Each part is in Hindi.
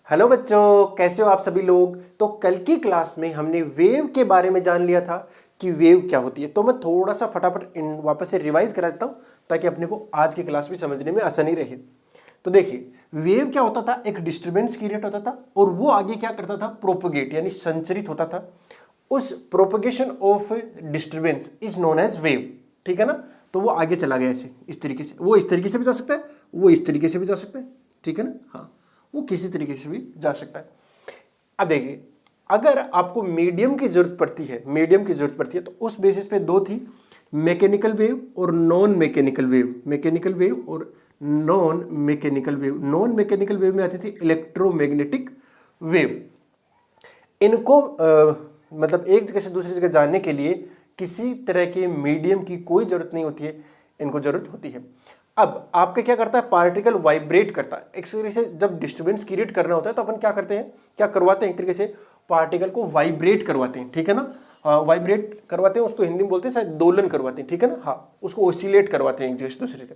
हेलो बच्चों, कैसे हो आप सभी लोग। तो कल की क्लास में हमने वेव के बारे में जान लिया था कि वेव क्या होती है। तो मैं थोड़ा सा फटाफट वापस से रिवाइज करा देता हूँ ताकि अपने को आज की क्लास भी समझने में आसानी रहे। तो देखिए, वेव क्या होता था, एक डिस्टर्बेंस क्रिएट होता था और वो आगे क्या करता था, प्रोपोगेट यानी संचरित होता था। उस propagation of disturbance is known as wave. ठीक है ना। तो वो आगे चला गया ऐसे, इस तरीके से। वो इस तरीके से भी जा सकता है, वो इस तरीके से भी जा सकता है। ठीक है ना। हाँ, वो किसी तरीके से भी जा सकता है। अब देखिए, अगर आपको मीडियम की जरूरत पड़ती है, तो उस बेसिस पे दो थी, मैकेनिकल वेव और non mechanical wave. Mechanical wave और non mechanical wave. Non mechanical wave में आती थी इलेक्ट्रोमैग्नेटिक वेव। इनको मतलब एक जगह से दूसरी जगह जाने के लिए किसी तरह के मीडियम की कोई जरूरत नहीं होती है, इनको जरूरत होती है। अब आपके क्या करता है, पार्टिकल वाइब्रेट करता है। एक तरीके से जब डिस्टर्बेंस क्रिएट करना होता है तो अपन क्या करते हैं, क्या करवाते हैं, एक तरीके से पार्टिकल को वाइब्रेट करवाते हैं। ठीक है ना। वाइब्रेट करवाते हैं, उसको हिंदी में बोलते हैं शायद दोलन करवाते हैं। ठीक है ना। हाँ, उसको ओसिलेट करवाते हैं एक जगह से दूसरी जगह।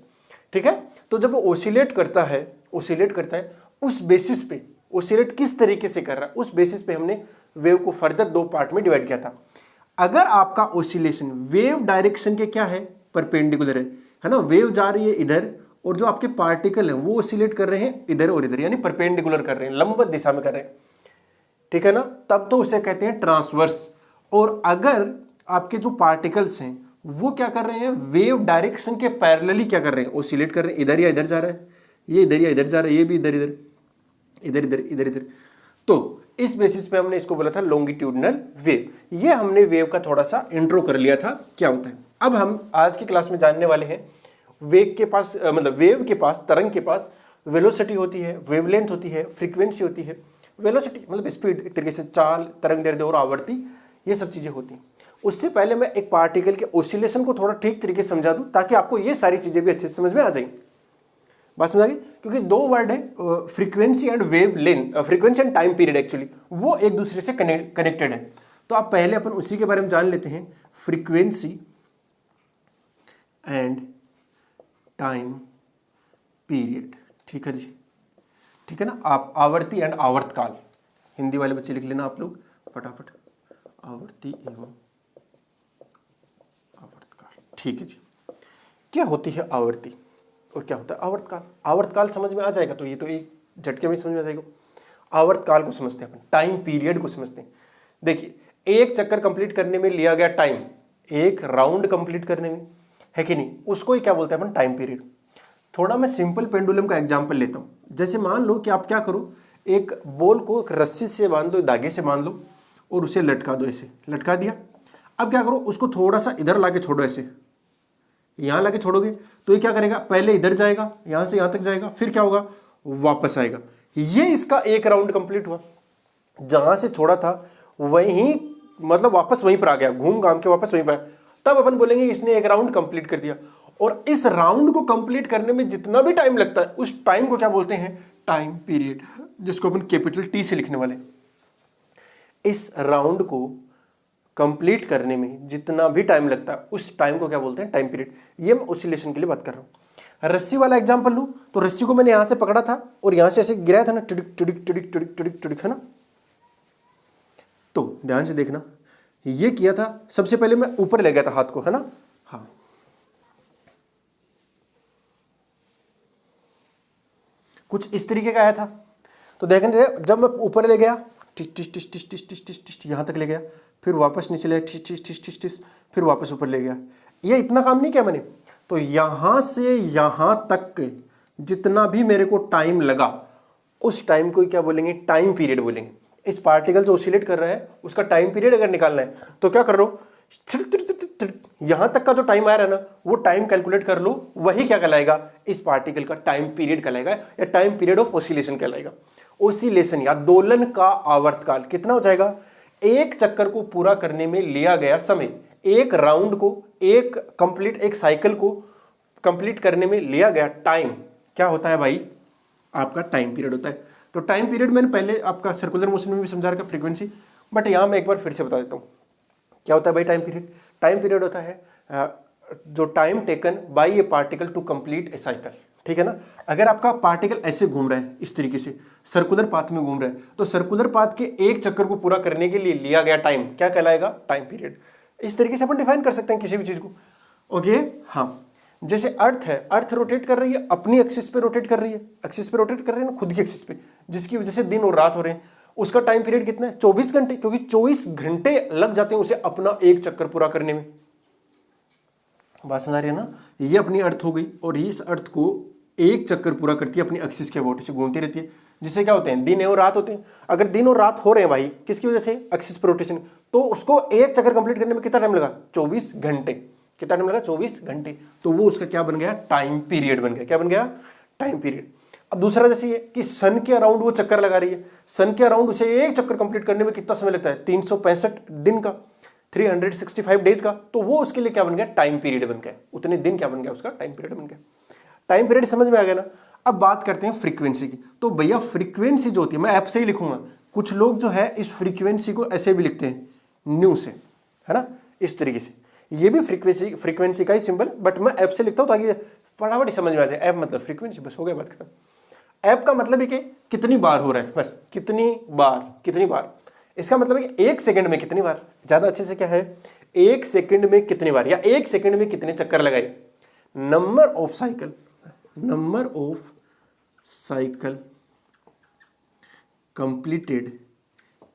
ठीक है। तो जब वो ओसिलेट करता है उस बेसिस पे, ओसिलेट किस तरीके से कर रहा है उस बेसिस पे हमने वेव को फर्दर दो पार्ट में डिवाइड किया था। अगर आपका ओसिलेशन वेव डायरेक्शन के क्या है, परपेंडिकुलर है ना, वेव जा रही है इधर और जो आपके पार्टिकल है वो ओसिलेट कर रहे हैं इधर और इधर, यानी परपेंडिकुलर कर रहे हैं, लंबवत दिशा में कर रहे हैं। ठीक है ना, तब तो उसे कहते हैं ट्रांसवर्स। और अगर आपके जो पार्टिकल्स हैं वो क्या कर रहे हैं, वेव डायरेक्शन के पैरेलली क्या कर रहे हैं, ओसिलेट कर रहे हैं, इधर या इधर जा रहा है, ये इधर या इधर जा रहा है, ये भी इधर इधर इधर इधर इधर इधर। तो इस बेसिस पे हमने इसको बोला था लॉन्गिट्यूडनल वेव। ये हमने वेव का थोड़ा सा इंट्रो कर लिया था क्या होता है। अब हम आज की क्लास में जानने वाले हैं वेग के पास मतलब वेव के पास, तरंग के पास वेलोसिटी होती है, वेवलेंथ होती है, फ्रीक्वेंसी होती है। वेलोसिटी मतलब स्पीड, एक तरीके से चाल, तरंग दैर्ध्य और आवर्ती, ये सब चीजें होती हैं। उससे पहले मैं एक पार्टिकल के ओसिलेशन को थोड़ा ठीक तरीके से समझा दूं ताकि आपको ये सारी चीजें भी अच्छे से समझ में आ जाएंगी। बात समझ आ गई। क्योंकि दो वर्ड है, frequency and wave length, frequency and time period, actually वो एक दूसरे से कनेक्टेड है। तो आप पहले अपन उसी के बारे में जान लेते हैं, फ्रीक्वेंसी एंड टाइम पीरियड। ठीक है जी, ठीक है ना। आप आवर्ती एंड आवर्तकाल, हिंदी वाले बच्चे लिख लेना आप लोग फटाफट, आवर्ती एवं आवर्तकाल। ठीक है जी। क्या होती है आवर्ती और क्या होता है आवर्तकाल। आवर्तकाल समझ में आ जाएगा तो ये तो एक झटके में समझ में आ जाएगा। आवर्तकाल को समझते हैं अपन, टाइम पीरियड को समझते हैं। देखिए, एक चक्कर कंप्लीट करने में लिया गया टाइम, एक राउंड कंप्लीट करने में, है कि नहीं, उसको ही क्या बोलते हैं अपन, टाइम पीरियड। थोड़ा मैं सिंपल पेंडुलम का एग्जांपल लेता हूं। जैसे मान लो कि आप क्या करो, एक बॉल को एक रस्सी से बांध दो, धागे से बांध लो और उसे लटका दो, ऐसे लटका दिया। अब क्या करो, उसको थोड़ा सा इधर लाके छोड़ो, ऐसे यहां लाके छोड़ोगे तो ये क्या करेगा, पहले इधर जाएगा, यहां से यहां तक जाएगा, फिर क्या होगा, वापस आएगा। ये इसका एक राउंड कंप्लीट हुआ। जहां से छोड़ा था वहीं, मतलब वापस वहीं पर आ गया, घूम घाम के वापस वहीं पर। तब अपन बोलेंगे इसने एक राउंड कंप्लीट कर दिया। और इस राउंड को कंप्लीट करने में जितना भी टाइम लगता है उस टाइम को क्या बोलते हैं, टाइम पीरियड, जिसको अपन कैपिटल टी से लिखने वाले। इस राउंड को कंप्लीट करने में जितना भी टाइम लगता है उस टाइम को क्या बोलते हैं, टाइम पीरियड। ये मैं ओसिलेशन के लिए बात कर रहा हूं। रस्सी वाला एग्जांपल लूं तो रस्सी को मैंने यहां से पकड़ा था और यहां से ऐसे गिराया था ना, टिडिक टिडिक टिडिक टिडिक टिडिक टिडिक, है ना। तो ध्यान से देखना, ये किया था, सबसे पहले मैं ऊपर ले गया था हाथ को, है ना। हाँ, कुछ इस तरीके का आया था। तो देखने, जब मैं ऊपर ले गया, टिस टिस टिस टिस टिस टिस टिस टिस यहां तक ले गया, फिर वापस नीचे ले, टिस टिस टिस टिस टिस, फिर वापस ऊपर ले गया। ये इतना काम नहीं किया मैंने। तो यहां से यहां तक जितना भी मेरे को टाइम लगा उस टाइम को क्या बोलेंगे, टाइम पीरियड बोलेंगे। इस पार्टिकल जो ऑसिलेट कर रहा है उसका टाइम पीरियड अगर निकालना है तो क्या कर रहा हूं, यहां तक का जो टाइम आ रहा है ना वो टाइम कैलकुलेट कर लो, वही क्या कहलाएगा, इस पार्टिकल का टाइम पीरियड कहलाएगा, या टाइम पीरियड ऑफ ऑसिलेशन कहलाएगा। ओसिलेशन या दोलन का आवर्तकाल कितना हो जाएगा, एक चक्कर को पूरा करने में लिया गया समय, एक राउंड को, एक कंप्लीट, एक साइकिल को कंप्लीट करने में लिया गया टाइम क्या होता है भाई, आपका टाइम पीरियड होता है। तो टाइम पीरियड मैंने पहले आपका सर्कुलर मोशन में भी समझा रखा, फ्रीक्वेंसी, बट यहां मैं एक बार फिर से बता देता हूं क्या होता है भाई टाइम पीरियड। टाइम पीरियड होता है जो time taken by a particle to complete a cycle. ठीक है ना। अगर आपका पार्टिकल ऐसे घूम रहा है इस तरीके से सर्कुलर पाथ में घूम रहा है, तो सर्कुलर पाथ के एक चक्कर को पूरा करने के लिए लिया गया टाइम क्या कहलाएगा, टाइम पीरियड। इस तरीके से अपन डिफाइन कर सकते हैं किसी भी चीज को। ओके हाँ, जैसे अर्थ है, अर्थ रोटेट कर रही है अपनी एक्सिस पे रोटेट कर रही है, एक्सिस पे रोटेट कर रही है ना, खुद की एक्सिस पे, जिसकी वजह से दिन और रात हो रहे हैं। उसका टाइम पीरियड कितना है, 24 घंटे, क्योंकि 24 घंटे लग जाते हैं उसे अपना एक चक्कर पूरा करने में। बात समझ आ रही है ना। ये अपनी अर्थ हो गई और इस अर्थ को एक चक्कर पूरा करती है अपनी एक्सिस के अबाउट से घूमती रहती है, जिससे क्या होते हैं, दिन और रात होते हैं। अगर दिन और रात हो रहे हैं भाई किसकी वजह से, एक्सिस पर रोटेशन, तो उसको एक चक्कर कंप्लीट करने में कितना टाइम लगा, 24 घंटे। कितना टाइम लगा, 24 घंटे। तो वो उसका क्या बन गया, टाइम पीरियड बन गया। क्या बन गया, टाइम पीरियड। अब दूसरा जैसे ये कि सन के अराउंड वो चक्कर लगा रही है, सन के अराउंड उसे एक चक्कर कंप्लीट करने में कितना समय लगता है, 365 दिन का, 365 डेज का। तो वो उसके लिए क्या बन गया, टाइम पीरियड बन गया। उतने दिन क्या बन गया, उसका टाइम पीरियड बन गया। टाइम पीरियड समझ में आ गया ना। अब बात करते हैं फ्रीक्वेंसी की। तो भैया फ्रीक्वेंसी जो होती है, मैं ऐप से ही लिखूंगा, कुछ लोग जो है इस फ्रीक्वेंसी को ऐसे भी लिखते हैं, न्यू से, है ना, इस तरीके से। ये भी फ्रीक्वेंसी का ही सिंबल, बट मैं ऐप से लिखता हूं ताकि फटाफट ही समझ में आ जाए। ऐप मतलब फ्रीक्वेंसी, बस हो गया बात खत्म। ऐप का मतलब है कि कितनी बार हो रहा है, बस कितनी बार। इसका मतलब है कि एक सेकंड में कितनी बार, ज्यादा अच्छे से क्या है, एक सेकंड में कितनी बार, या एक सेकंड में कितने चक्कर लगाए। Number of cycle completed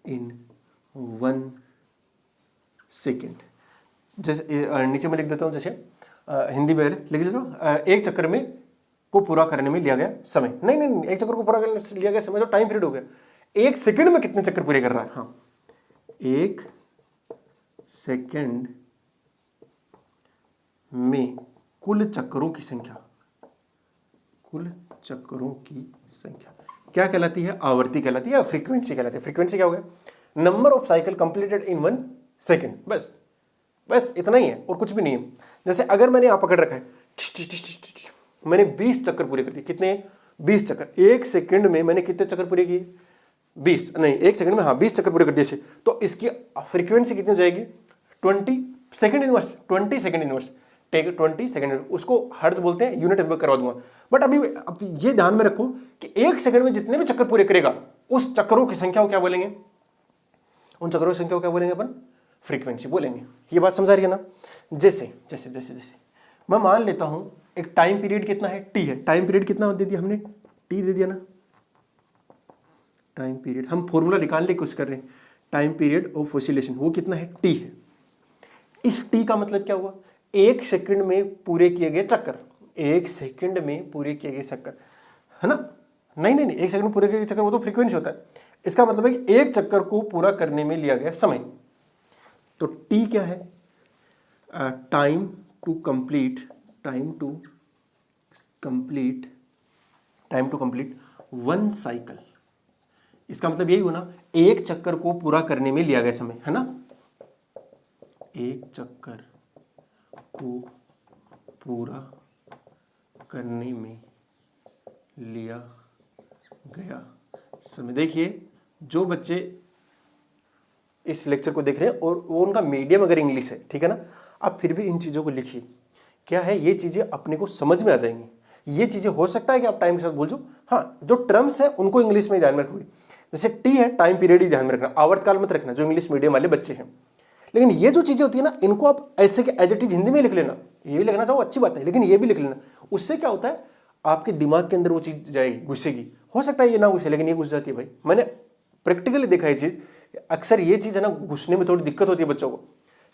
in 1 second. जैसे नीचे में लिख देता हूं, जैसे हिंदी में लिख देता हूं, एक चक्कर में को पूरा करने में लिया गया समय। नहीं, एक चक्कर को पूरा करने में लिया गया समय तो टाइम पीरियड हो गया। एक सेकंड में कितने चक्कर पूरे कर रहा है, हाँ, एक सेकंड में कुल चक्करों की संख्या क्या कहलाती है, आवर्ती कहलाती है या फ्रीक्वेंसी कहलाती है। फ्रीक्वेंसी क्या हो गया, number of cycle completed in 1 second. बस इतना ही है और कुछ भी नहीं है। जैसे अगर मैंने यहां पकड़ रखा है, मैंने 20 चक्कर पूरे कर दिए। कितने, 20 चक्कर। एक सेकंड में मैंने कितने चक्कर पूरे किए, 20 नहीं, एक सेकंड में, हाँ, 20 चक्कर पूरे कर दिए। तो इसकी फ्रीक्वेंसी कितनी हो जाएगी, 20 second inverse, 20 second inverse. Take 20 second, उसको हर्ट्ज बोलते हैं, यूनिट में करवा दूंगा। बट अभी ये ध्यान में रखो कि एक सेकंड में जितने भी चक्कर पूरे करेगा, उस चक्करों की संख्या को क्या बोलेंगे, उन चक्करों की संख्या को क्या बोलेंगे अपन, फ्रीक्वेंसी बोलेंगे। ये बात समझ आ रही है ना। जैसे मैं मान लेता हूं एक टाइम पीरियड कितना है, टी है। टाइम पीरियड कितना दे दिया हमने, टी दे दिया ना। टाइम पीरियड हम फॉर्मूला निकालने की कोशिश कर रहे हैं, टाइम पीरियड ऑफ ऑसिलेशन वो कितना है, टी है। इस टी का मतलब क्या हुआ, एक सेकंड में पूरे किए गए चक्कर, एक सेकंड में पूरे किए गए चक्कर, है ना। नहीं, एक सेकंड में पूरे किए गए चक्कर वो तो फ्रीक्वेंसी होता है। इसका मतलब है कि एक चक्कर को पूरा करने में लिया गया समय। तो टी क्या है, टाइम टू कंप्लीट 1 साइकिल। इसका मतलब यही हुआ ना, एक चक्कर को पूरा करने में लिया गया समय, है ना। एक चक्कर को पूरा करने में लिया गया समय। देखिए जो बच्चे इस लेक्चर को देख रहे हैं और वो उनका मीडियम अगर इंग्लिश है, ठीक है ना, आप फिर भी इन चीज़ों को लिखिए। क्या है, ये चीज़ें अपने को समझ में आ जाएंगी। ये चीज़ें हो सकता है कि आप टाइम के साथ भूल जाओ, हाँ, जो टर्म्स है उनको इंग्लिश में ध्यान में रखोगे। जैसे टी है, टाइम पीरियड ही ध्यान में रखना, आवर्तकाल मत रखना, जो इंग्लिश मीडियम वाले बच्चे हैं। लेकिन ये जो चीज़ें होती है ना, इनको आप ऐसे के एज इट इज हिंदी में लिख लेना। ये भी लिखना चाहो अच्छी बात है, लेकिन ये भी लिख लेना। उससे क्या होता है, आपके दिमाग के अंदर वो चीज़ जाएगी, घुसेगी। हो सकता है ये ना घुसे, लेकिन ये घुस जाती है भाई। मैंने प्रैक्टिकली देखा है चीज़, अक्सर ये चीज़ है ना, घुसने में थोड़ी दिक्कत होती है बच्चों को,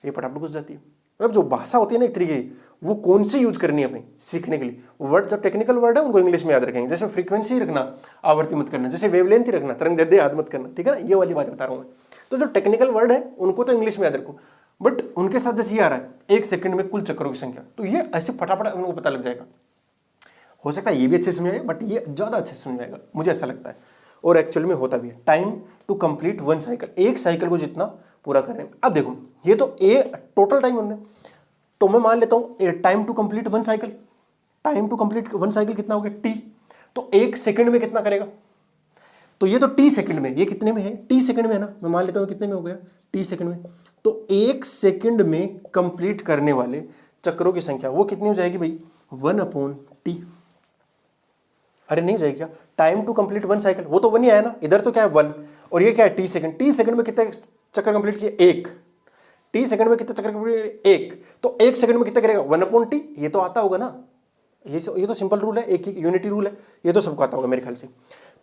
ये फटाफट घुस जाती है। मतलब जो भाषा होती है ना एक तरीके की, वो कौन सी यूज करनी है अपनी सीखने के लिए। वर्ड जो टेक्निकल वर्ड है उनको इंग्लिश में याद रखेंगे। जैसे फ्रीक्वेंसी रखना, आवर्ती मत करना। जैसे वेवलेंथ ही रखना, तरंग दैर्ध्य याद मत करना, ठीक है ना। ये वाली बात बता रहा हूँ मैं। तो जो टेक्निकल वर्ड है उनको तो इंग्लिश में याद रखो, बट उनके साथ जैसे ये आ रहा है, एक सेकंड में कुल चक्करों की संख्या, तो ये ऐसे फटाफट उनको पता लग जाएगा। हो सकता है ये भी अच्छे से समझ आएगा, बट ये ज्यादा अच्छे से समझ आएगा, मुझे ऐसा लगता है। और एक्चुअल में होता भी है। टाइम टू कंप्लीट 1 साइकिल, एक साइकिल को जितना पूरा करने में। अब देखो ये तो टोटल टाइम हमने, तो मैं मान लेता हूं time to complete 1 cycle, time to complete 1 cycle कितना हो गया, टी। तो एक सेकंड में कितना करेगा, तो ये तो टी सेकंड में, ये कितने में है, टी सेकंड में है ना। मैं मान लेता हूं कितने में हो गया, टी सेकंड में। तो एक सेकंड में कंप्लीट करने वाले चक्रों की संख्या वो कितनी हो जाएगी भाई, 1/t। अरे नहीं जाएगी क्या, time to complete one cycle, वो तो वन ही आया ना, इधर तो क्या है वन, और ये क्या है टी सेकंड, टी सेकंड में कितने चक्कर कंप्लीट किए, एक, टी सेकंड में कितने चक्कर कंप्लीट, एक, तो एक सेकंड में कितना करेगा, वन अपॉन टी, ये तो आता होगा ना, ये तो सिंपल रूल है, एक ही यूनिटी रूल है, ये तो सबको आता होगा मेरे ख्याल से।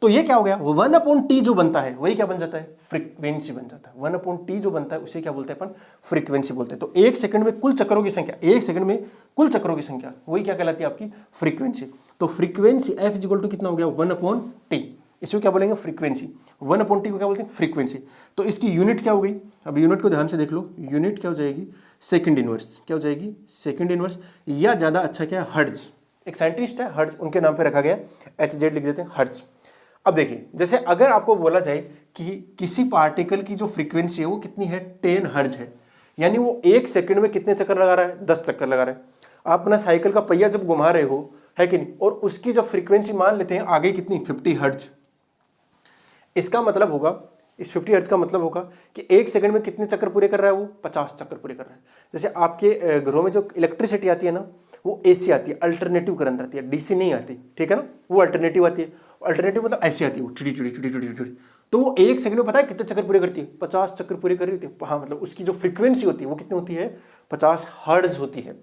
तो ये क्या हो गया, वन अपॉन टी जो बनता है वही क्या बन जाता है, फ्रीक्वेंसी बन जाता है। वन अपॉन टी जो बनता है उसे क्या बोलते हैं अपन, फ्रीक्वेंसी बोलते हैं। तो एक सेकंड में कुल चक्करों की संख्या, एक सेकंड में कुल चक्करों की संख्या, वही क्या कहलाती है आपकी फ्रीक्वेंसी। तो frequency F is equal to कितना हो गया, वन अपॉन टी, इसको क्या बोलेंगे फ्रीक्वेंसी, वन अपॉन टी को क्या बोलते हैं फ्रीक्वेंसी। तो इसकी यूनिट क्या हो गई, अब यूनिट को ध्यान से देख लो, यूनिट क्या हो जाएगी, सेकंड इनवर्स, क्या हो जाएगी सेकंड इनवर्स, या ज्यादा अच्छा क्या है हर्ट्ज, एक साइंटिस्ट है हर्ट्ज, उनके नाम पे रखा गया, HZ लिख देते हैं हर्ट्ज। अब देखिए, जैसे अगर आपको बोला जाए कि किसी पार्टिकल की जो फ्रीक्वेंसी है वो कितनी है, 10 हर्ट्ज है, यानी वो एक सेकंड में कितने चक्कर लगा रहा है, 10 चक्कर लगा रहा है। आप अपना साइकिल का पहिया जब घुमा रहे हो, है कि नहीं, और उसकी जब फ्रीक्वेंसी मान लेते हैं आगे कितनी, 50 हर्ट्ज, इसका मतलब होगा, इस 50 हर्ट्ज का मतलब होगा कि एक सेकंड में कितने चक्कर पूरे कर रहा है वो, 50 चक्कर पूरे कर रहा है। जैसे आपके घरों में जो इलेक्ट्रिसिटी आती है ना, वो AC आती है, अल्टरनेटिव करंट आती है, DC नहीं आती, ठीक है ना, वो अल्टरनेटिव आती है। अल्टरनेटिव मतलब ऐसी आती है, वो चिड़ी चिड़ी चिड़ी चिड़ी चिड़ी, तो वो एक सेकंड में पता है कितने चक्कर पूरे करती है, 50 चक्कर पूरे कर रही होती है। हाँ, मतलब उसकी जो फ्रीक्वेंसी होती है वो कितनी होती है, 50 हर्ट्ज होती है,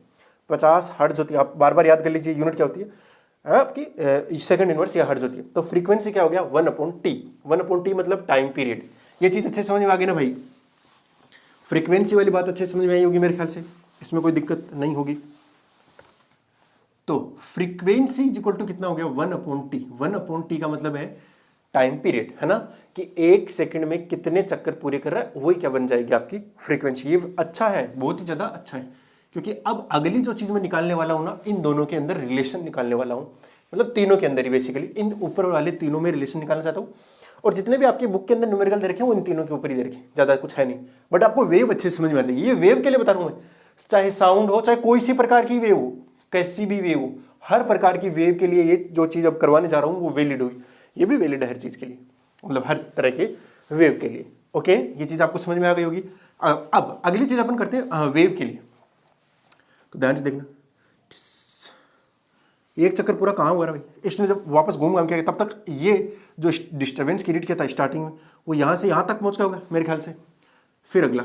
50 हर्ट्ज होती है। आप बार बार याद कर लीजिए, यूनिट क्या होती है आपकी, सेकंड इनवर्स या हर्ट्ज होती है। तो फ्रीक्वेंसी क्या हो गया, one upon T, one upon T मतलब टाइम पीरियड। ये चीज अच्छे समझ में आ गई ना भाई, फ्रीक्वेंसी वाली बात अच्छे समझ में आई होगी मेरे ख्याल से, इसमें कोई दिक्कत नहीं होगी। तो फ्रीक्वेंसी इक्वल टू कितना हो गया, one upon T, one upon T का मतलब है टाइम पीरियड, है ना, कि एक सेकंड में कितने चक्कर पूरे कर रहा है, वही क्या बन जाएगी आपकी फ्रीक्वेंसी। ये अच्छा है, बहुत ही ज्यादा अच्छा है, क्योंकि अब अगली जो चीज मैं निकालने वाला हूं ना, इन दोनों के अंदर रिलेशन निकालने वाला हूं, मतलब तीनों के अंदर ही बेसिकली, इन ऊपर वाले तीनों में रिलेशन निकालना चाहता हूं। और जितने भी आपकी बुक के अंदर न्यूमेरिकल दे रखे हैं वो इन तीनों के ऊपर ही दे रखे, ज्यादा कुछ है नहीं, बट आपको वेव अच्छे से समझ में आती है। ये वेव के लिए बता रहा हूं मैं, चाहे साउंड हो, चाहे कोई सी प्रकार की वेव हो, कैसी भी वेव हो, हर प्रकार की वेव के लिए ये जो चीज अब करवाने जा रहा हूं वो वैलिड होगी, ये भी वैलिड है हर चीज के लिए, मतलब हर तरह के वेव के लिए। ओके, ये चीज आपको समझ में आ गई होगी। अब अगली चीज अपन करते हैं वेव के लिए, तो ध्यान से देखना, एक चक्कर पूरा कहाँ हुआ भाई, इसने जब वापस घूम घाम के, तब तक ये जो डिस्टर्बेंस क्रिएट किया था स्टार्टिंग में, वो यहां से यहां तक पहुंच गया होगा मेरे ख्याल से। फिर अगला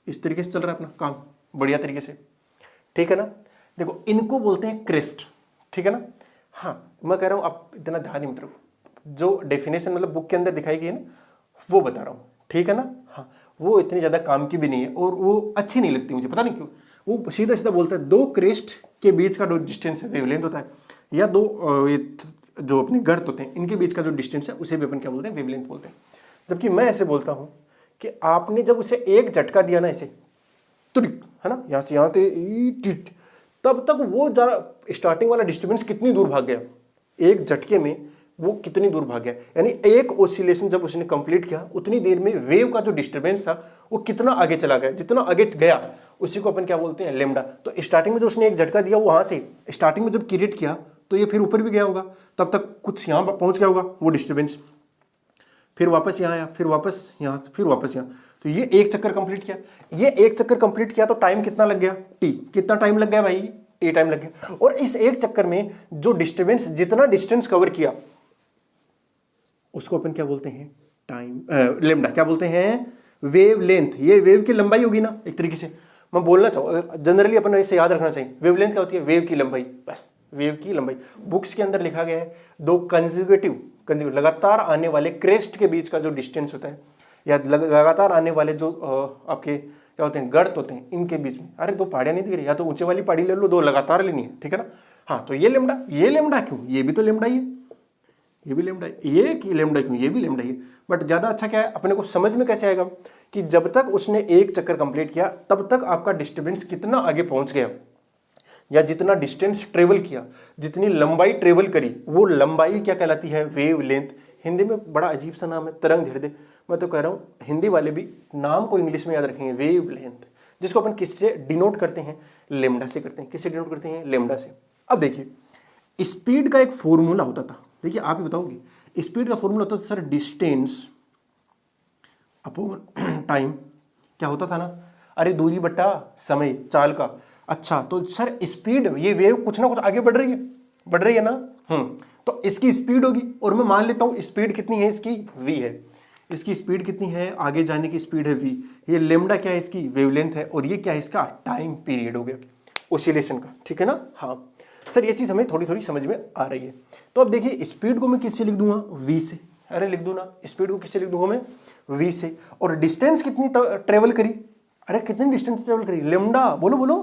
इस तरीके से चल रहा है अपना काम, बढ़िया तरीके से, ठीक है ना। देखो, इनको बोलते हैं क्रेस्ट, ठीक है ना। हाँ, मैं कह रहा हूं आप इतना ध्यान नहीं मत रखो, जो डेफिनेशन मतलब बुक के अंदर दिखाई गई है ना, वो बता रहा हूं, ठीक है ना। हाँ, वो इतनी ज्यादा काम की भी नहीं है, और वो अच्छी नहीं लगती मुझे, पता नहीं क्यों। वो सीधा सीधा बोलता है दो क्रेस्ट के बीच का जो डिस्टेंस है वेवलेंथ होता है, या दो जो अपने गर्त होते हैं इनके बीच का जो डिस्टेंस है उसे भी अपन क्या बोलते हैं, वेवलेंथ बोलते हैं। जबकि मैं ऐसे बोलता हूं कि आपने जब उसे एक झटका दिया ना, ऐसे तुरिक, है ना, यहां से यहां टिट, तब तक वो जरा स्टार्टिंग वाला डिस्टर्बेंस कितनी दूर भाग गया, एक झटके में वो कितनी दूर भाग गया, यानी एक ओसिलेशन जब उसने कंप्लीट किया उतनी देर में वेव का जो डिस्टर्बेंस था वो कितना आगे चला गया, जितना आगे गया उसी को अपन क्या बोलते हैं, लेमडा। तो स्टार्टिंग में जो उसने एक झटका दिया वहां से स्टार्टिंग में जब क्रिएट किया तो ये फिर ऊपर भी गया होगा, तब तक कुछ यहां पहुंच गया होगा वो डिस्टर्बेंस, फिर वापस यहां आया, फिर वापस यहां, फिर वापस यहां, तो ये एक चक्कर कंप्लीट किया। ये एक चक्कर कंप्लीट किया तो टाइम कितना लग गया, टी, कितना टाइम लग गया भाई, टी टाइम लग गया। और इस एक चक्कर में जो डिस्टर्बेंस, जितना डिस्टेंस कवर किया उसको अपन क्या बोलते हैं, टाइम, लेमडा क्या बोलते हैं, वेव लेंथ। ये वेव की लंबाई होगी ना, एक तरीके से मैं बोलना चाहूँ, जनरली अपन इसे याद रखना चाहिए, वेव लेंथ क्या होती है, वेव की लंबाई, बस वेव की लंबाई। बुक्स के अंदर लिखा गया है दो कंसेक्यूटिव लगातार आने वाले क्रेस्ट के बीच का जो डिस्टेंस होता है, या लगातार आने वाले जो आपके क्या होते हैं, गर्त होते हैं, इनके बीच में, अरे दो पहाड़ियां नहीं दिख रही, या तो ऊंचे वाली पहाड़ी ले लो, दो लगातार लेनी है, ठीक है ना। हाँ, तो ये लेमडा, ये लेमडा क्यों, ये भी तो लेमडा ही है, ये भी लेमडा है, ये कि लेमडा क्यों, ये भी लेमडा ही है। बट ज्यादा अच्छा क्या है, अपने को समझ में कैसे आएगा कि जब तक उसने एक चक्कर कंप्लीट किया तब तक आपका डिस्टर्बेंस कितना आगे पहुंच गया, या जितना डिस्टेंस ट्रेवल किया, जितनी लंबाई ट्रेवल करी, वो लंबाई क्या कहलाती है, वेव लेंथ। हिंदी में बड़ा अजीब सा नाम है, तरंग दैर्ध्य। मैं तो कह रहा हूं हिंदी वाले भी नाम को इंग्लिश में याद रखेंगे, वेव लेंथ, जिसको अपन किससे डिनोट करते हैं, लेमडा से करते हैं। किससे डिनोट करते हैं, लेमडा से। अब देखिए, स्पीड का एक फॉर्मूला होता था, देखिए आप ही बताओगे, स्पीड का फॉर्मूला होता था सर, डिस्टेंस अपॉन टाइम। क्या होता था ना, अरे दूरी बट्टा समय, चाल का। अच्छा, तो सर स्पीड, ये वेव कुछ ना कुछ आगे बढ़ रही है ना, तो इसकी स्पीड होगी, और मैं मान लेता हूं स्पीड कितनी है इसकी, v है। इसकी स्पीड कितनी है, आगे जाने की स्पीड है v। ये लेमडा क्या है, इसकी वेवलेंथ है, और ये क्या है, इसका टाइम पीरियड हो गया ओसिलेशन का, ठीक है ना। हाँ सर, ये चीज हमें थोड़ी थोड़ी समझ में आ रही है। तो अब देखिए स्पीड को मैं किससे लिख दूंगा, v से। अरे लिख दूं ना, स्पीड को किससे लिख दूंगा मैं, v से। और डिस्टेंस कितनी ट्रेवल करी, अरे कितनी डिस्टेंस ट्रेवल करी, लेमडा। बोलो बोलो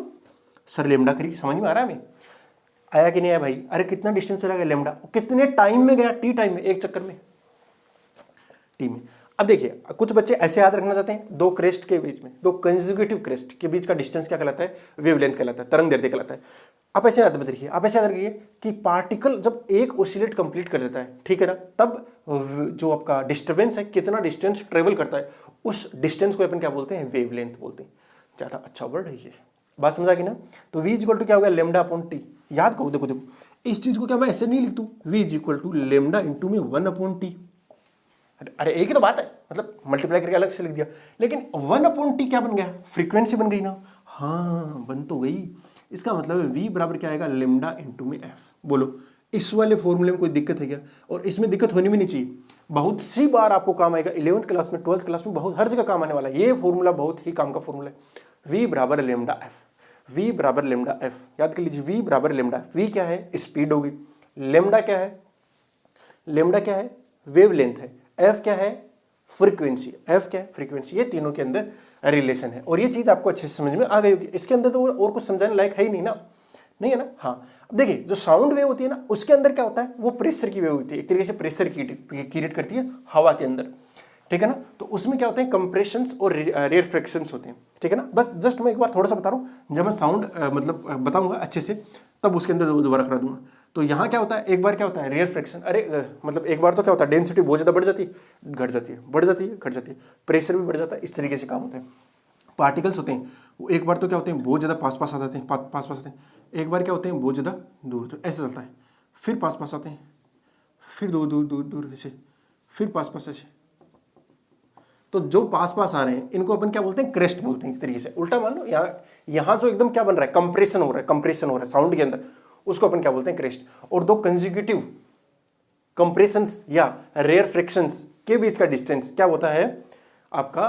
सर, लेमडा करी, समझ में आ रहा है हमें, आया कि नहीं आया भाई। अरे कितना डिस्टेंस चला गया लेमडा, कितने टाइम में गया, टी टाइम में, एक चक्कर में, टी में। अब देखिए कुछ बच्चे ऐसे याद रखना चाहते हैं, दो क्रेस्ट के बीच में, दो कंसेक्यूटिव क्रेस्ट के बीच का डिस्टेंस क्या कहलाता है, वेवलेंथ कहलाता है, तरंग दैर्ध्य कहलाता है। आप ऐसे याद रखिए, आप ऐसे याद रखिए कि पार्टिकल जब एक ओसिलेट कंप्लीट कर देता है, ठीक है ना, तब जो आपका डिस्टर्बेंस है, कितना डिस्टेंस ट्रेवल करता है, उस डिस्टेंस को अपन क्या बोलते हैं, वेवलेंथ बोलते हैं। ज्यादा अच्छा वर्ड है ये, बात समझा कि ना। तो v इक्वल टू क्या हो गया, लेमडा अपॉन टी। याद करो, देखो देखो इस चीज को क्या मैं ऐसे नहीं लिख दूं, v equal to lambda into में 1 अपॉन टी। अरे एक ही तो बात है, मतलब मल्टीप्लाई करके अलग से लिख दिया, लेकिन 1 अपॉन टी क्या बन गया, फ्रीक्वेंसी बन गई ना। हाँ बन तो गई, इसका मतलब है v बराबर क्या आएगा, लेमडा इंटू में f। बोलो इस वाले फॉर्मूले में कोई दिक्कत है क्या, और इसमें दिक्कत होनी भी नहीं चाहिए, बहुत सी बार आपको काम आएगा, 11th क्लास में, 12th क्लास में, बहुत हर जगह काम आने वाला है ये फॉर्मूला, बहुत ही काम का फॉर्मूला है। v बराबर लेमडा f, v बराबर लेमडा f, याद कर लीजिए, v बराबर लेमडा। v क्या है, स्पीड होगी, लेमडा क्या है, लेमडा क्या है, वेवलेंथ है, f क्या है, फ्रीक्वेंसी, f क्या है, फ्रीक्वेंसी। ये तीनों के अंदर रिलेशन है, और ये चीज आपको अच्छे से समझ में आ गई होगी। इसके अंदर तो और कुछ समझाने लायक है ही नहीं ना, नहीं है ना। हाँ अब देखिए, जो साउंड वेव होती है ना, उसके अंदर क्या होता है, वो प्रेशर की वेव होती है, एक तरीके से प्रेशर क्रिएट करती है हवा के अंदर, ठीक है ना। तो उसमें क्या होते हैं, कंप्रेशंस और रेयरफैक्शंस होते हैं, ठीक है ना। बस जस्ट मैं एक बार थोड़ा सा बता रहा हूँ, जब मैं साउंड मतलब बताऊंगा अच्छे से, तब उसके अंदर दोबारा करा दूंगा। तो यहाँ क्या होता है, एक बार क्या होता है, रेयरफैक्शन, अरे मतलब एक बार तो क्या होता है, डेंसिटी बहुत ज़्यादा बढ़ जाती है, घट जाती है, बढ़ जाती है, घट जाती है, प्रेशर भी बढ़ जाता है, इस तरीके से काम होता है। पार्टिकल्स होते हैं वो एक बार तो क्या होते हैं, बहुत ज़्यादा पास पास आ जाते हैं, पास पास आते हैं, एक बार क्या होते हैं, बहुत ज़्यादा दूर, तो ऐसे चलता है, फिर पास पास आते हैं, फिर दूर दूर दूर दूर ऐसे, फिर पास पास ऐसे। तो जो पास पास आ रहे हैं इनको अपन क्या बोलते हैं, क्रेस्ट बोलते हैं, एक तरीके से। उल्टा मान लो, यहाँ जो एकदम क्या बन रहा है, कंप्रेशन हो रहा है, कंप्रेशन हो रहा है साउंड के अंदर, उसको अपन क्या बोलते हैं, क्रेस्ट। और दो कंसेक्यूटिव कंप्रेशंस या रेयर फ्रिक्शंस के बीच का डिस्टेंस क्या होता है, आपका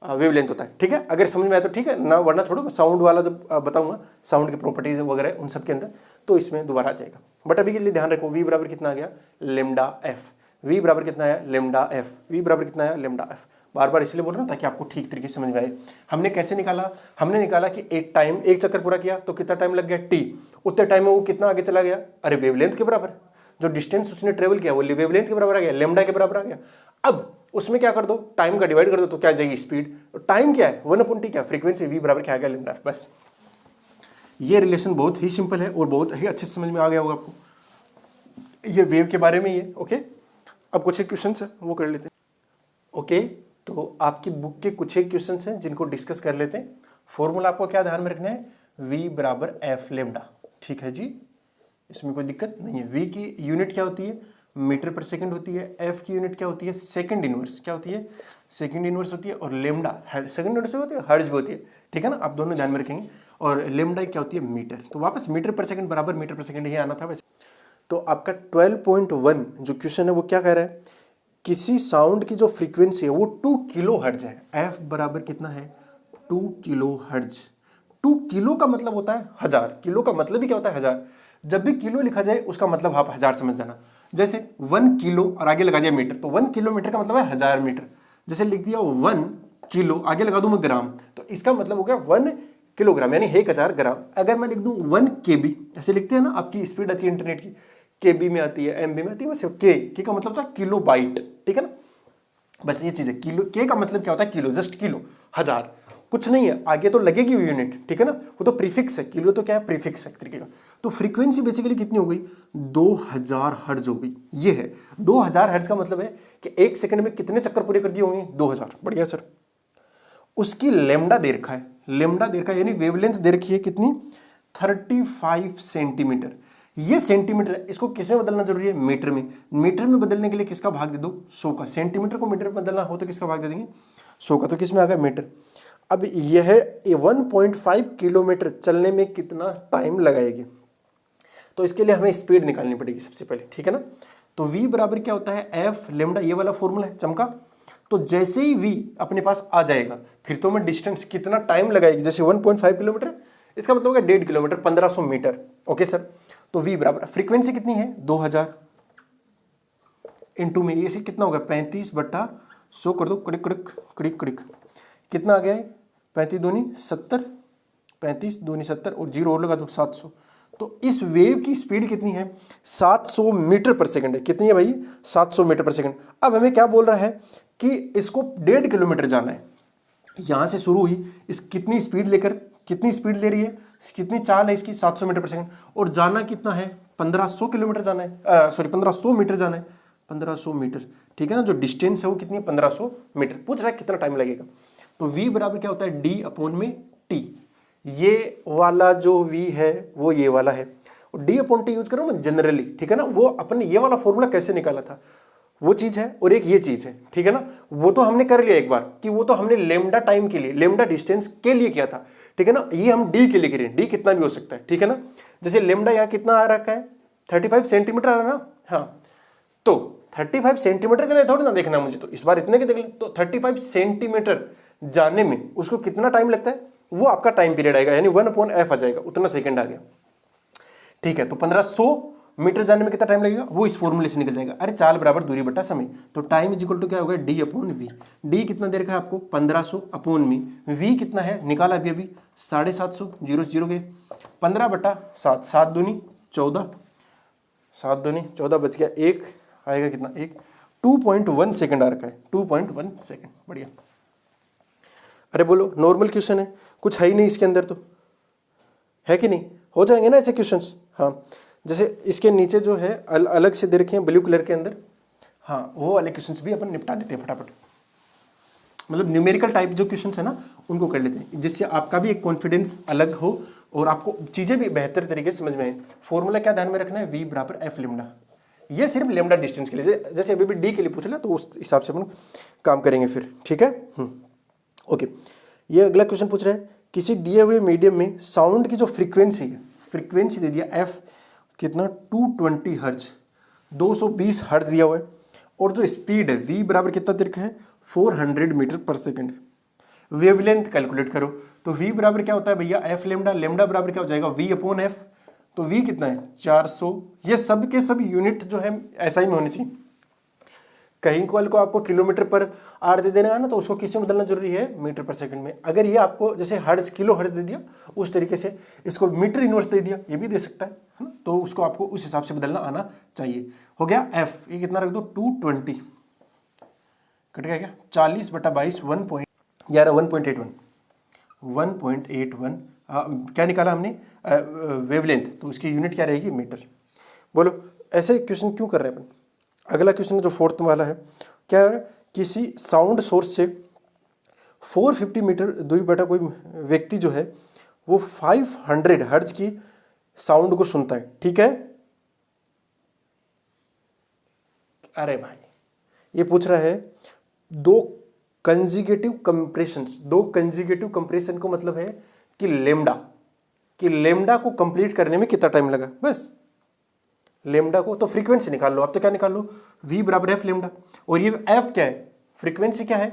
वेवलेंथ होता है, ठीक है। अगर समझ में आया तो ठीक है ना, वरना छोड़ो, साउंड वाला जब बताऊंगा, साउंड की प्रॉपर्टीज वगैरह उन सब के अंदर, तो इसमें दोबारा आ जाएगा। बट अभी के लिए ध्यान रखो, v बराबर कितना आ गया, लेमडा एफ। v बराबर कितना आया, लेमडा एफ। v बराबर कितना आया, लेमडा एफ। बार बार इसलिए बोल रहा हूँ ताकि आपको ठीक तरीके से समझ में आए। हमने कैसे निकाला, हमने निकाला कि एक चक्कर पूरा किया तो कितना टाइम लग गया, t। उतने टाइम में वो कितना आगे चला गया, अरे वेवलेंथ के बराबर, जो डिस्टेंस उसने ट्रेवल किया वो वेवलेंथ के बराबर आ गया, लेमडा के बराबर आ गया। अब उसमें क्या कर दो, टाइम का डिवाइड कर दो, तो क्या आ जाएगी, स्पीड। टाइम क्या है, 1 अपॉन टी, क्या फ्रीक्वेंसी, v बराबर क्या आ गया, लेमडा। बस ये रिलेशन बहुत ही सिंपल है और बहुत ही अच्छे से समझ में आ गया होगा आपको, ये वेव के बारे में ही है। ओके, अब कुछ एक क्वेश्चन है वो कर लेते हैं। ओके, तो आपकी बुक के कुछ एक क्वेश्चन हैं जिनको डिस्कस कर लेते हैं। फॉर्मूला आपको क्या ध्यान में रखना है, v बराबर एफ लेमडा, ठीक है जी, इसमें कोई दिक्कत नहीं है। v की यूनिट क्या होती है, मीटर पर सेकंड होती है, f की यूनिट क्या होती है, सेकंड इनवर्स, क्या होती है, सेकंड इनवर्स होती है, और लेमडा सेकंड इनवर्स होती है, हर्ट्ज भी होती है, ठीक है ना, आप दोनों ध्यान में रखेंगे। और लेमडा क्या होती है, मीटर। तो वापस मीटर पर सेकंड बराबर मीटर पर सेकंड ही आना था वैसे। तो आपका 12.1 जो क्वेश्चन है वो क्या कह रहा है, किसी साउंड की जो फ्रीक्वेंसी है वो 2 किलो हर्ट्ज है। f बराबर कितना है, 2 किलो हर्ट्ज। 2 किलो का मतलब होता है 1000, किलो का मतलब भी क्या होता है, 1000। जब भी किलो लिखा जाए उसका मतलब आप 1000 समझ जाना। जैसे 1 किलो और आगे लगा दिया मीटर, तो 1 किलोमीटर का मतलब है 1000 मीटर। जैसे लिख दिया 1 किलो, आगे लगा दूं मैं ग्राम, तो इसका मतलब हो गया 1 किलोग्राम, यानी 1000 ग्राम। अगर मैं लिख दूं 1 केबी, ऐसे लिखते हैं ना, आपकी स्पीड आती है इंटरनेट की, केबी में आती है, एमबी में आती है, वैसे के का मतलब था किलो बाइट, ठीक है ना। बस ये चीज है, किलो, के का मतलब क्या होता है, किलो, जस्ट किलो, 1000, कुछ नहीं है, आगे तो लगेगी यूनिट, ठीक है ना, वो तो प्रीफिक्स है, किलो तो क्या है, प्रीफिक्स है एक तरीके का। तो फ्रीक्वेंसी बेसिकली कितनी हो गई, 2000 हर्ट्ज हो गई। ये है 2000 हर्ट्ज का मतलब है कि एक सेकंड में कितने चक्कर पूरे कर दिए होंगे, 2000। बढ़िया सर। उसकी लेमडा दे रखा है, लेमडा दे रखा है, यानी वेवलेंथ दे रखी है कितनी, 35 सेंटीमीटर। ये सेंटीमीटर है, इसको किस में बदलना जरूरी है, मीटर में। मीटर में बदलने के लिए किसका भाग दे दो, 100 का। सेंटीमीटर को मीटर में बदलना हो तो किसका भाग दे देंगे, 100 का। तो किस में आ गया, मीटर। अब यह 1.5 किलोमीटर चलने में कितना टाइम लगाएगी, तो इसके लिए हमें स्पीड निकालनी पड़ेगी सबसे पहले, ठीक है ना। तो v बराबर क्या होता है, एफ लेमडा, ये वाला फॉर्मूला है, चमका। तो जैसे ही v अपने पास आ जाएगा फिर तो मैं डिस्टेंस कितना टाइम लगाएगी, जैसे 1.5 किलोमीटर, इसका मतलब होगा 1.5 किलोमीटर 1500 मीटर। ओके सर, तो v बराबर फ्रीक्वेंसी कितनी है 2000 इंटू में ये कितना होगा 35/100 कर दो, कड़िक कड़िक कड़िक कड़िक, कितना आ गया है 35 दूनी 70, 35 दूनी 70 और जीरो और लगा दो 700। तो इस वेव की स्पीड कितनी है 700 मीटर पर सेकंड है। कितनी है भाई 700 मीटर पर सेकंड। अब हमें क्या बोल रहा है कि इसको 1.5 किलोमीटर जाना है, यहां से शुरू हुई, इस कितनी स्पीड लेकर, कितनी स्पीड ले रही है, कितनी चाल है इसकी 700 मीटर पर सेकंड, और जाना कितना है 1500 किलोमीटर जाना है, सॉरी 1500 मीटर जाना है, 1500 मीटर, ठीक है ना। जो डिस्टेंस है वो कितनी है 1500 मीटर। पूछ रहा है कितना टाइम लगेगा। तो v बराबर क्या होता है d/t, ये वाला जो v है वो ये वाला है, और d/t यूज करो मैं जनरली, ठीक है ना। वो अपने ये वाला फॉर्मूला कैसे निकाला था वो चीज है, और एक ये चीज है, ठीक है ना। वो तो हमने कर लिया एक बार कि वो तो हमने लेमडा टाइम के लिए, लेमडा डिस्टेंस के लिए किया था, ठीक है ना। ये हम d के लिए कर रहे हैं, d कितना भी हो सकता है, ठीक है ना। जैसे लेमडा यहाँ कितना आ रखा है 35 सेंटीमीटर आ रहा है ना, हाँ, तो 35 सेंटीमीटर के लिए थोड़ी ना देखना मुझे, तो इस बार इतने के देख लें। तो 35 सेंटीमीटर जाने में उसको कितना टाइम लगता है, वो आपका टाइम पीरियड आएगा, यानी 1/f आ जाएगा, उतना सेकंड आ गया, ठीक है। तो 1500 मीटर जाने में कितना टाइम लगेगा वो इस फॉर्मूले से निकल जाएगा। अरे चाल बराबर दूरी बटा समय, तो टाइम इज इक्वल टू क्या होगा d/v। d कितना दे रखा है आपको 1500 अपॉन में, v कितना है निकाला अभी 750, जीरो जीरो के 15/7, 7 दूनी 14, 7 दूनी 14 बच गया, एक आएगा कितना, एक 2.1 सेकंड आ रखा है, 2.1 सेकंड, बढ़िया। अरे बोलो नॉर्मल क्वेश्चन है, कुछ है ही नहीं इसके अंदर, तो है कि नहीं, हो जाएंगे ना ऐसे क्वेश्चंस। हाँ, जैसे इसके नीचे जो है अलग से दे रखे हैं ब्लू कलर के अंदर, हाँ वो वाले क्वेश्चंस भी अपन निपटा देते हैं फटाफट, मतलब न्यूमेरिकल टाइप जो क्वेश्चंस है ना उनको कर लेते हैं, जिससे आपका भी एक कॉन्फिडेंस अलग हो और आपको चीजें भी बेहतर तरीके से समझ में आए। फॉर्मूला क्या ध्यान में रखना है, v बराबर एफ लेमडा, ये सिर्फ लेमडा डिस्टेंस के लिए, जैसे अभी भी डी के लिए पूछ लिया तो उस हिसाब से अपन काम करेंगे फिर, ठीक है। ओके, ये अगला क्वेश्चन पूछ रहा है, किसी दिए हुए मीडियम में साउंड की जो फ्रीक्वेंसी है, फ्रीक्वेंसी दे दिया एफ कितना 220 हर्ट्ज, 220 हर्ट्ज दिया हुआ है, और जो स्पीड है v बराबर कितना दे रखा है 400 मीटर पर सेकंड। वेवलेंथ कैलकुलेट करो, तो v बराबर क्या होता है भैया एफ लेमडा, लेमडा बराबर क्या हो जाएगा v/f, तो v कितना है 400। ये सब के सब यूनिट जो है SI में होने चाहिए, कहीं को आपको किलोमीटर पर आर दे देना है ना, तो उसको किस में बदलना जरूरी है मीटर पर सेकंड में। अगर ये आपको जैसे हर्ट्ज किलो हर्ट्ज दे दिया उस तरीके से इसको मीटर इनवर्स दे दिया, ये भी दे सकता है ना, तो उसको आपको उस हिसाब से बदलना आना चाहिए। हो गया एफ, ये कितना रख दो 220, कट गया क्या 40/22 1.81 क्या निकाला हमने वेवलेंथ, तो उसकी यूनिट क्या रहेगी मीटर। बोलो ऐसे क्वेश्चन क्यों कर रहे हैं अपन। अगला क्वेश्चन जो फोर्थ वाला है, क्या है किसी साउंड सोर्स से 450 मीटर दूरी बैठा कोई व्यक्ति जो है वो 500 हर्ट्ज की साउंड को सुनता है, ठीक है। अरे भाई ये पूछ रहा है दो कंजिगेटिव कंप्रेशन को मतलब है कि लेमडा को कंप्लीट करने में कितना टाइम लगा, बस लेमडा को। तो फ्रीक्वेंसी निकाल लो, अब तो क्या निकाल लो v बराबर एफ लेमडा, और ये एफ क्या है फ्रीक्वेंसी क्या है,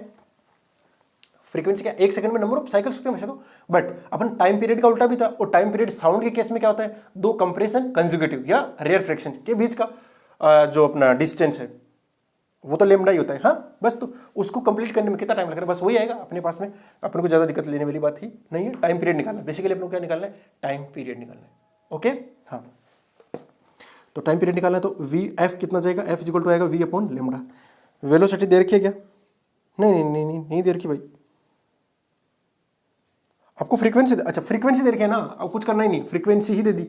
फ्रीक्वेंसी क्या 1 सेकंड में नंबर ऑफ साइकिल्स होते हैं वैसे तो, बट अपन टाइम पीरियड का उल्टा भी था, और टाइम पीरियड साउंड के केस में क्या होता है दो कंप्रेशन कंजुगेटिव या रेयर फ्रैक्शन के बीच का जो अपना डिस्टेंस है वो तो लेमडा ही होता है। हाँ बस, तो उसको कंप्लीट करने में कितना टाइम लग रहा है, बस वही आएगा अपने पास में, अपन को ज्यादा दिक्कत लेने वाली बात ही नहीं है। टाइम पीरियड निकालना बेसिकली अपन को क्या निकालना है, टाइम पीरियड निकालना है। ओके हाँ, तो टाइम पीरियड निकालना है तो वी एफ कितना जाएगा, एफ इक्वल टू आएगा v/लेमडा। वेलोसिटी दे रखी है क्या, नहीं दे रखी भाई, आपको फ्रीक्वेंसी, अच्छा फ्रीक्वेंसी दे रखी है ना, अब कुछ करना ही नहीं, फ्रीक्वेंसी ही दे दी,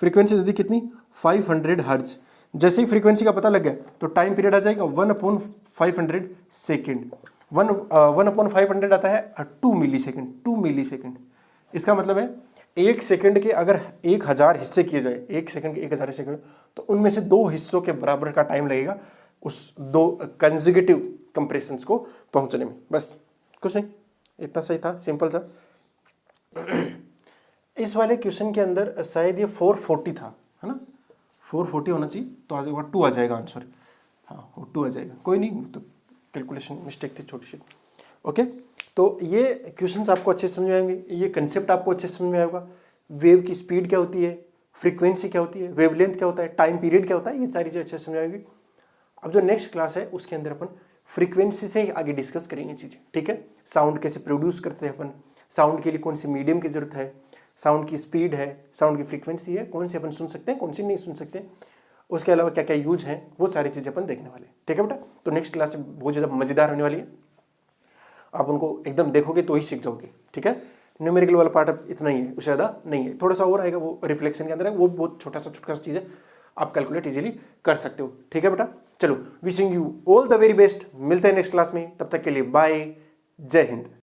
फ्रीक्वेंसी दे दी कितनी 500 हर्ट्ज। जैसे ही फ्रीक्वेंसी का पता लग गया तो टाइम पीरियड आ जाएगा 1/500 सेकेंड, 1/500 आता है 2 मिली सेकेंड। इसका मतलब है 1 सेकंड के अगर 1000 हिस्से किए जाए, 1 सेकंड के 1000 हिस्से किए, तो उनमें से 2 हिस्सों के बराबर का टाइम लगेगा उस 2 कंजुगेटिव कंप्रेशंस को पहुंचने में। बस कुछ नहीं, इतना सही था, सिंपल सा। इस वाले क्वेश्चन के अंदर शायद ये 440 था, है ना, 440 होना चाहिए, तो आ जाएगा 2 आ जाएगा आंसर। हाँ, वो 2 आ जाएगा, कोई नहीं, तो कैलकुलेशन मिस्टेक थी छोटी सी। ओके, तो ये क्वेश्चंस आपको अच्छे समझ में आएंगे, ये कंसेप्ट आपको अच्छे समझ में आएगा। वेव की स्पीड क्या होती है, फ्रीक्वेंसी क्या होती है, वेवलेंथ क्या होता है, टाइम पीरियड क्या होता है, ये सारी चीज़ें अच्छे समझ आएंगी। अब जो नेक्स्ट क्लास है उसके अंदर अपन फ्रीक्वेंसी से ही आगे डिस्कस करेंगे चीज़ें, ठीक है। साउंड कैसे प्रोड्यूस करते हैं अपन, साउंड के लिए कौन सी मीडियम की जरूरत है, साउंड की स्पीड है, साउंड की फ्रीक्वेंसी है, कौन सी अपन सुन सकते हैं, कौन सी नहीं सुन सकते, उसके अलावा क्या क्या यूज है, वो सारी चीज़ें अपन देखने वाले हैं, ठीक है बेटा। तो नेक्स्ट क्लास बहुत ज़्यादा मजेदार होने वाली है, आप उनको एकदम देखोगे तो ही सीख जाओगे, ठीक है। न्यूमेरिकल वाला पार्ट अब इतना ही है, उससे ज़्यादा नहीं है, थोड़ा सा और आएगा, वो रिफ्लेक्शन के अंदर है, वो बहुत छोटा सा चीज़ है, आप कैलकुलेट इजीली कर सकते हो, ठीक है बेटा। चलो, wishing you all the very best, मिलते हैं नेक्स्ट क्लास में, तब तक के लिए बाय, जय हिंद।